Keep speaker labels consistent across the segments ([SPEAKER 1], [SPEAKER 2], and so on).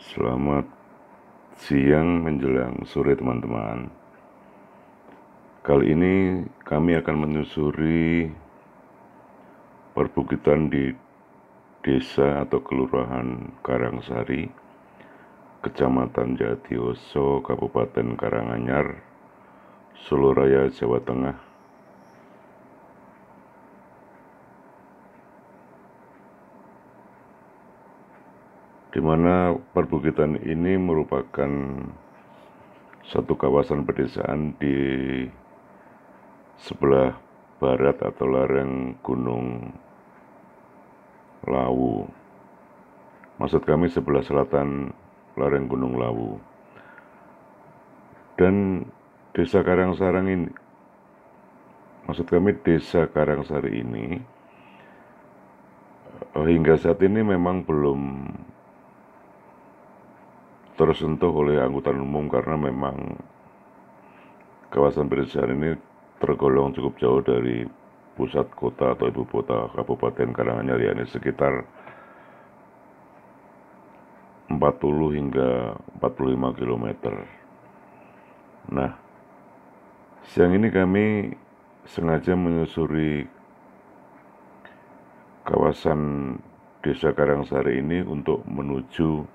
[SPEAKER 1] Selamat siang menjelang sore teman-teman. Kali ini kami akan menyusuri perbukitan di desa atau kelurahan Karangsari, Kecamatan Jatioso, Kabupaten Karanganyar, Solo Raya, Jawa Tengah. Di mana perbukitan ini merupakan satu kawasan pedesaan di sebelah barat atau lereng Gunung Lawu. Maksud kami sebelah selatan lereng Gunung Lawu. Dan desa Karangsari ini, desa Karangsari ini hingga saat ini memang belum tersentuh oleh angkutan umum karena memang kawasan pedesaan ini tergolong cukup jauh dari pusat kota atau ibu kota Kabupaten Karanganyar, yakni sekitar 40 hingga 45 km. Nah, siang ini kami sengaja menyusuri kawasan desa Karangsari ini untuk menuju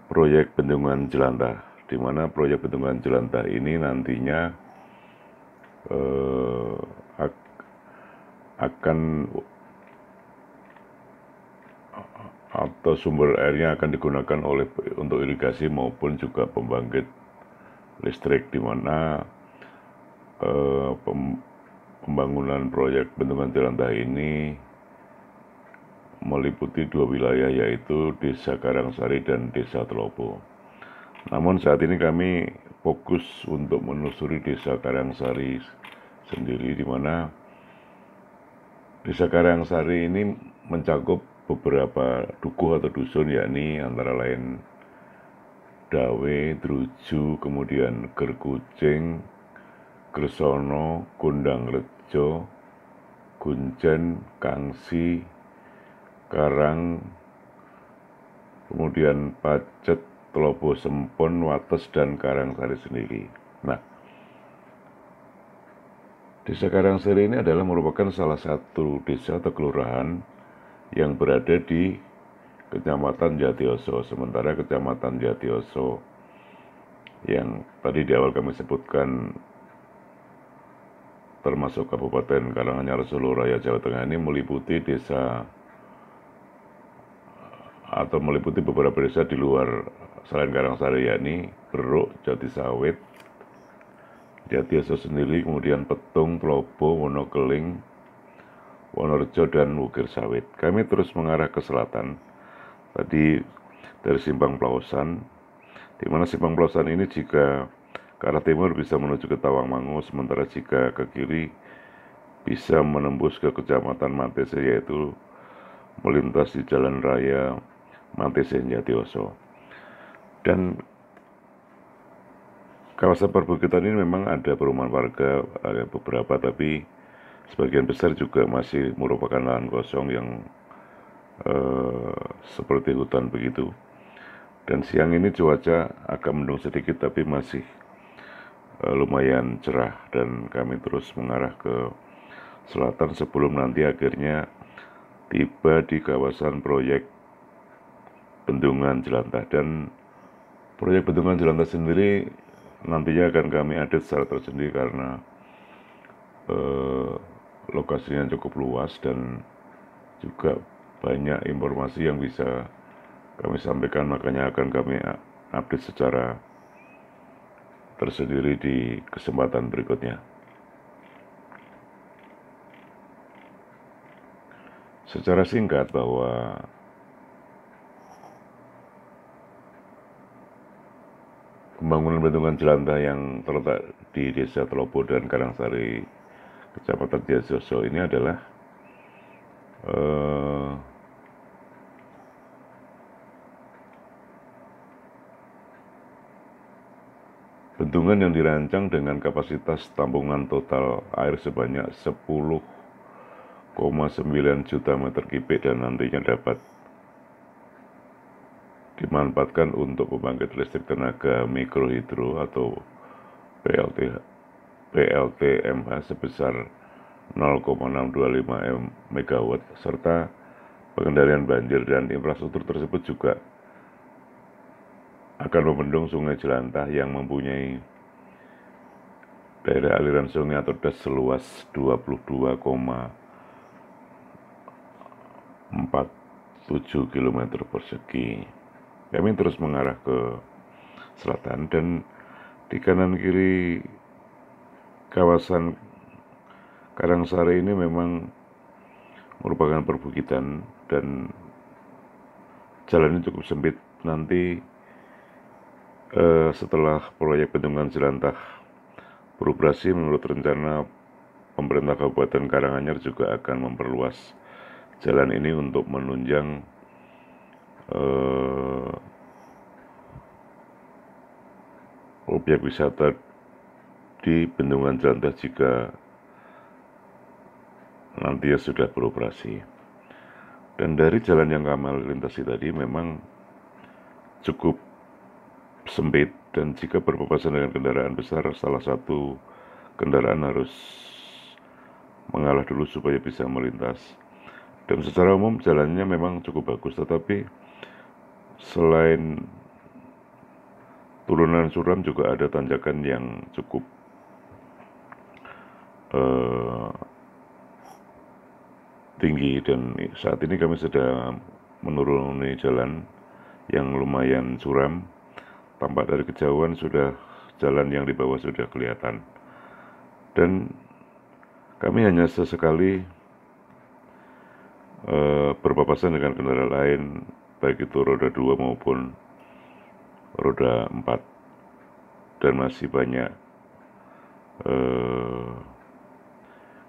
[SPEAKER 1] proyek bendungan Jelantah, di mana proyek bendungan Jelantah ini nantinya akan atau sumber airnya akan digunakan untuk irigasi maupun juga pembangkit listrik, di mana pembangunan proyek bendungan Jelantah ini meliputi dua wilayah, yaitu Desa Karangsari dan Desa Telopo. Namun saat ini kami fokus untuk menelusuri Desa Karangsari sendiri, di mana Desa Karangsari ini mencakup beberapa dukuh atau dusun, yakni antara lain Dawe, Druju, kemudian Gerkucing, Gersono, Kundang Rejo, Gunjen, Kangsi, Karang, kemudian Pacet, Telopo Sempon, Wates, dan Karangsari sendiri. Nah, Desa Karangsari ini adalah merupakan salah satu desa atau kelurahan yang berada di Kecamatan Jatioso. Sementara Kecamatan Jatioso yang tadi di awal kami sebutkan termasuk Kabupaten Karanganyar, Solo Raya, Jawa Tengah ini meliputi beberapa desa di luar selain Karangsari, yakni Beruk, Jatisawit, Jatioso sendiri, kemudian Petung, Telopo, Wonokeling, Wonorejo, dan Wukir Sawit. Kami terus mengarah ke selatan, tadi dari Simpang Plausan, di mana Simpang Plausan ini jika ke arah timur bisa menuju ke Tawangmangu, sementara jika ke kiri bisa menembus ke Kecamatan Mantese, yaitu melintasi jalan raya Mantese Jatioso. Dan kawasan perbukitan ini memang ada perumahan warga, ada beberapa, tapi sebagian besar juga masih merupakan lahan kosong yang seperti hutan begitu. Dan siang ini cuaca agak mendung sedikit, tapi masih lumayan cerah, dan kami terus mengarah ke selatan sebelum nanti akhirnya tiba di kawasan proyek Bendungan Jelantah. Dan proyek Bendungan Jelantah sendiri nantinya akan kami update secara tersendiri karena lokasinya cukup luas dan juga banyak informasi yang bisa kami sampaikan, makanya akan kami update secara tersendiri di kesempatan berikutnya. Secara singkat bahwa pembangunan bendungan Jelantah yang terletak di Desa Telopo dan Karangsari, Kecamatan Jatioso ini adalah bendungan yang dirancang dengan kapasitas tampungan total air sebanyak 10,9 juta meter kubik dan nantinya dapat dimanfaatkan untuk pembangkit listrik tenaga mikrohidro atau PLTMH sebesar 0,625 MW, serta pengendalian banjir dan infrastruktur tersebut juga akan membendung Sungai Jelantah yang mempunyai daerah aliran sungai atau das seluas 22,47 km persegi. Kami terus mengarah ke selatan dan di kanan kiri kawasan Karangsari ini memang merupakan perbukitan dan jalannya cukup sempit. Nanti setelah proyek bendungan Jelantah beroperasi, menurut rencana pemerintah Kabupaten Karanganyar juga akan memperluas jalan ini untuk menunjang objek wisata di bendungan Jelantah jika nantinya sudah beroperasi. Dan dari jalan yang kami lintasi tadi memang cukup sempit, dan jika berpapasan dengan kendaraan besar, salah satu kendaraan harus mengalah dulu supaya bisa melintas. Dan secara umum jalannya memang cukup bagus, tetapi selain turunan suram juga ada tanjakan yang cukup tinggi, dan saat ini kami sedang menuruni jalan yang lumayan suram. Tampak dari kejauhan sudah jalan yang di bawah sudah kelihatan, dan kami hanya sesekali berpapasan dengan kendaraan lain, baik itu roda 2 maupun roda 4, dan masih banyak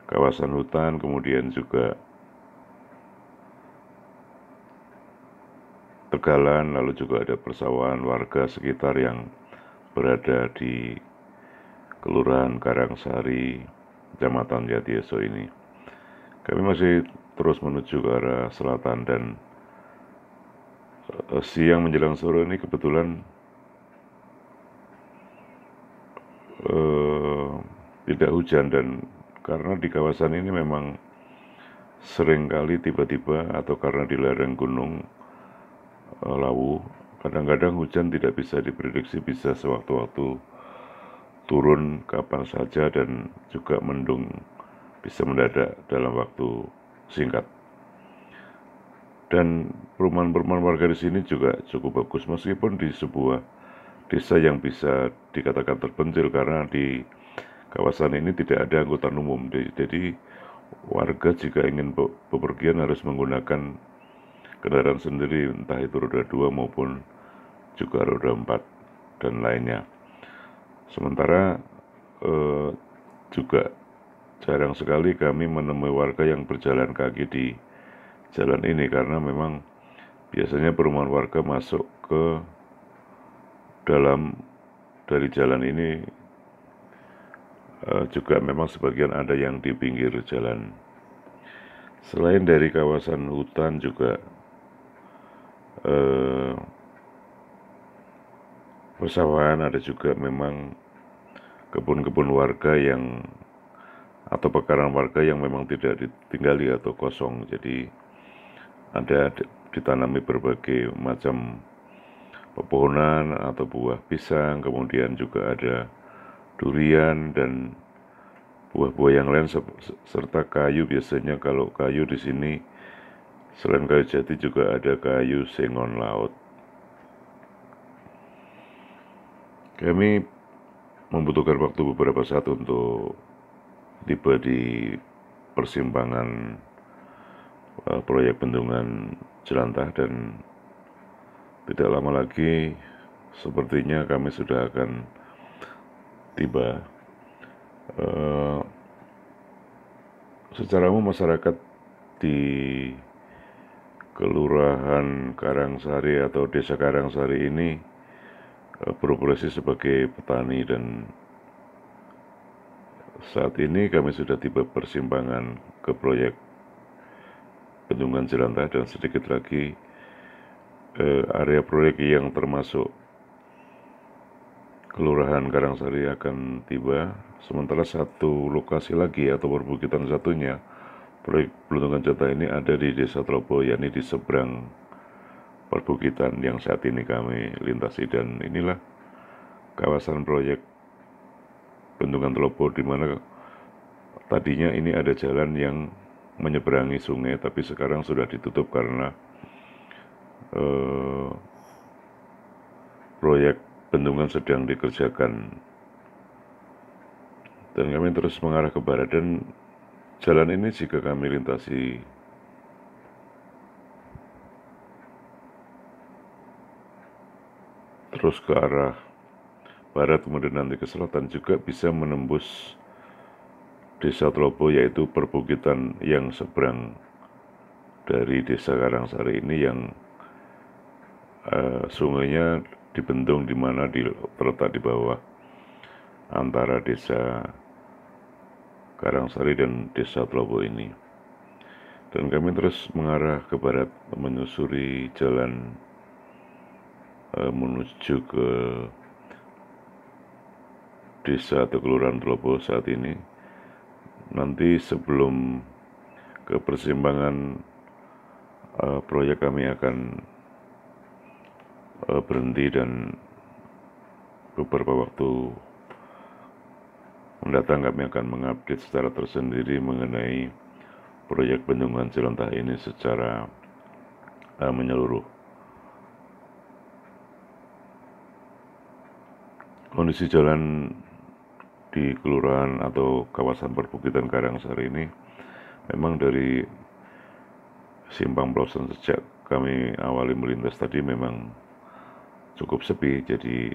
[SPEAKER 1] kawasan hutan, kemudian juga tegalan, lalu juga ada persawahan warga sekitar yang berada di Kelurahan Karangsari, Kecamatan Jatiyaso ini. Kami masih terus menuju ke arah selatan, dan siang menjelang sore ini kebetulan tidak hujan, dan karena di kawasan ini memang seringkali tiba-tiba atau karena di lereng gunung Lawu, kadang-kadang hujan tidak bisa diprediksi, bisa sewaktu-waktu turun kapan saja, dan juga mendung bisa mendadak dalam waktu singkat. Dan perumahan-perumahan warga di sini juga cukup bagus, meskipun di sebuah desa yang bisa dikatakan terpencil, karena di kawasan ini tidak ada angkutan umum. Jadi warga jika ingin bepergian harus menggunakan kendaraan sendiri, entah itu roda 2 maupun juga roda 4 dan lainnya. Sementara juga jarang sekali kami menemui warga yang berjalan kaki di jalan ini, karena memang biasanya perumahan warga masuk ke dalam dari jalan ini, juga memang sebagian ada yang di pinggir jalan. Selain dari kawasan hutan juga persawahan, ada juga memang kebun-kebun warga yang atau pekarangan warga yang memang tidak ditinggali atau kosong. Jadi ada ditanami berbagai macam pepohonan atau buah pisang, kemudian juga ada durian dan buah-buah yang lain serta kayu. Biasanya kalau kayu di sini selain kayu jati juga ada kayu sengon laut. Kami membutuhkan waktu beberapa saat untuk tiba di persimpangan proyek bendungan Jelantah, dan tidak lama lagi sepertinya kami sudah akan tiba. Secara umum masyarakat di Kelurahan Karangsari atau Desa Karangsari ini beroperasi sebagai petani, dan saat ini kami sudah tiba persimpangan ke proyek bendungan Jelantah, dan sedikit lagi area proyek yang termasuk Kelurahan Karangsari akan tiba, sementara satu lokasi lagi atau perbukitan satunya proyek Pelundungan Jatah ini ada di Desa Trobo, yakni di seberang perbukitan yang saat ini kami lintasi. Dan inilah kawasan proyek Bendungan Trobo, di mana tadinya ini ada jalan yang menyeberangi sungai, tapi sekarang sudah ditutup karena proyek bendungan sedang dikerjakan. Dan kami terus mengarah ke barat, dan jalan ini jika kami lintasi terus ke arah barat kemudian nanti ke selatan, juga bisa menembus Desa Trobo, yaitu perbukitan yang seberang dari Desa Karangsari ini, yang sungainya dibendung, di mana terletak di bawah antara Desa Karangsari dan Desa Trobo ini. Dan kami terus mengarah ke barat, menyusuri jalan menuju ke desa atau kelurahan Trobo saat ini. Nanti sebelum ke persimpangan proyek, kami akan berhenti, dan beberapa waktu mendatang kami akan mengupdate secara tersendiri mengenai proyek Bendungan Cilentah ini secara menyeluruh. Kondisi jalan di kelurahan atau kawasan perbukitan Karangsari ini memang dari Simpang Plosen sejak kami awali melintas tadi memang cukup sepi. Jadi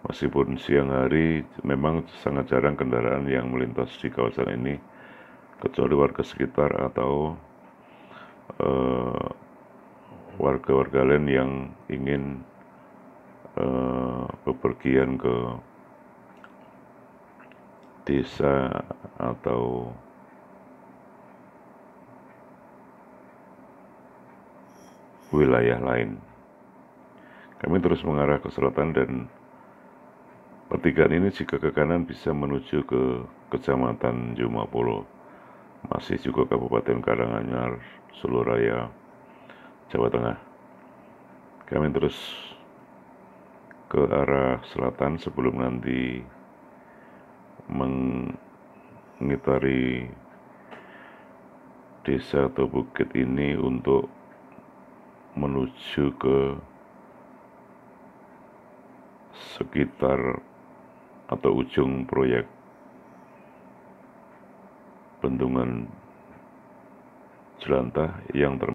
[SPEAKER 1] meskipun siang hari memang sangat jarang kendaraan yang melintas di kawasan ini, kecuali warga sekitar atau warga-warga lain yang ingin bepergian ke desa atau wilayah lain. Kami terus mengarah ke selatan, dan pertigaan ini jika ke kanan bisa menuju ke Kecamatan Jumapolo, masih juga Kabupaten Karanganyar, Soloraya, Jawa Tengah. Kami terus ke arah selatan sebelum nanti mengitari desa atau bukit ini untuk menuju ke sekitar atau ujung proyek Bendungan Cilentah yang